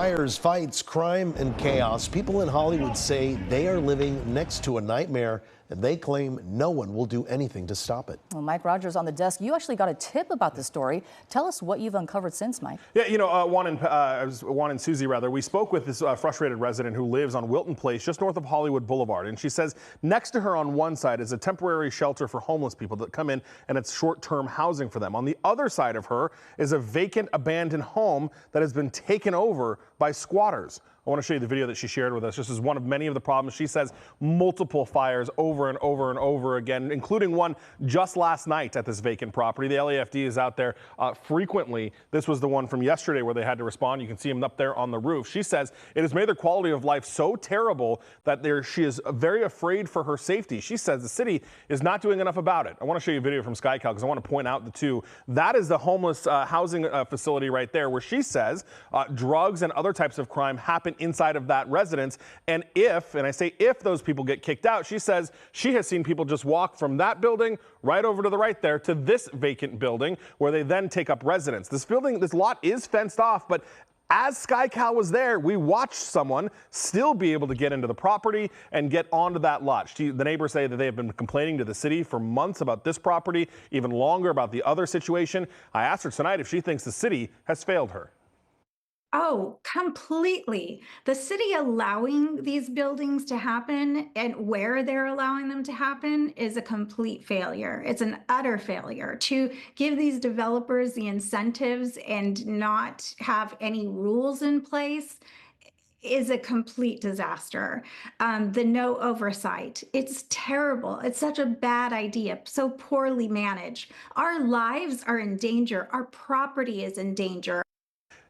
Fires, fights, crime, and chaos. People in Hollywood say they are living next to a nightmare, and they claim no one will do anything to stop it. Well, Mike Rogers on the desk. You actually got a tip about the story. Tell us what you've uncovered since, Mike. Yeah, you know, Juan and Susie, rather, we spoke with this frustrated resident who lives on Wilton Place, just north of Hollywood Boulevard. And she says next to her on one side is a temporary shelter for homeless people that come in, and it's short-term housing for them. On the other side of her is a vacant, abandoned home that has been taken over by squatters. I want to show you the video that she shared with us. This is one of many of the problems. She says multiple fires over and over and over again, including one just last night at this vacant property. The LAFD is out there frequently. This was the one from yesterday where they had to respond. You can see them up there on the roof. She says it has made their quality of life so terrible that she is very afraid for her safety. She says the city is not doing enough about it. I want to show you a video from SkyCal because I want to point out the two. That is the homeless housing facility right there where she says drugs and other types of crime happen inside of that residence. And I say if those people get kicked out, she says she has seen people just walk from that building right over to the right there to this vacant building where they then take up residence. This lot is fenced off, but as SkyCal was there, we watched someone still be able to get into the property and get onto that lot. The neighbors say that they have been complaining to the city for months about this property, even longer about the other situation. I asked her tonight if she thinks the city has failed her. Oh, completely. The city allowing these buildings to happen and where they're allowing them to happen is a complete failure. It's an utter failure to give these developers the incentives and not have any rules in place is a complete disaster. The no oversight, it's terrible. It's such a bad idea, so poorly managed. Our lives are in danger. Our property is in danger.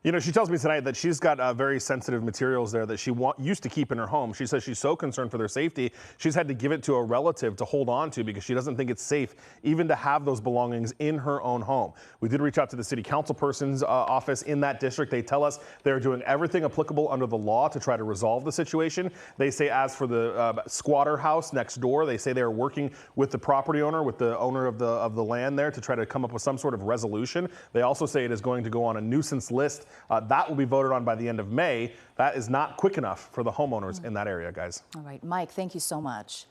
You know, she tells me tonight that she's got very sensitive materials there that she used to keep in her home. She says she's so concerned for their safety, she's had to give it to a relative to hold on to because she doesn't think it's safe even to have those belongings in her own home. We did reach out to the city council person's office in that district. They tell us they're doing everything applicable under the law to try to resolve the situation. They say as for the squatter house next door, they say they're working with the property owner, with the owner of the land there to try to come up with some sort of resolution. They also say it is going to go on a nuisance list. That will be voted on by the end of May. That is not quick enough for the homeowners in that area, guys. All right, Mike, thank you so much.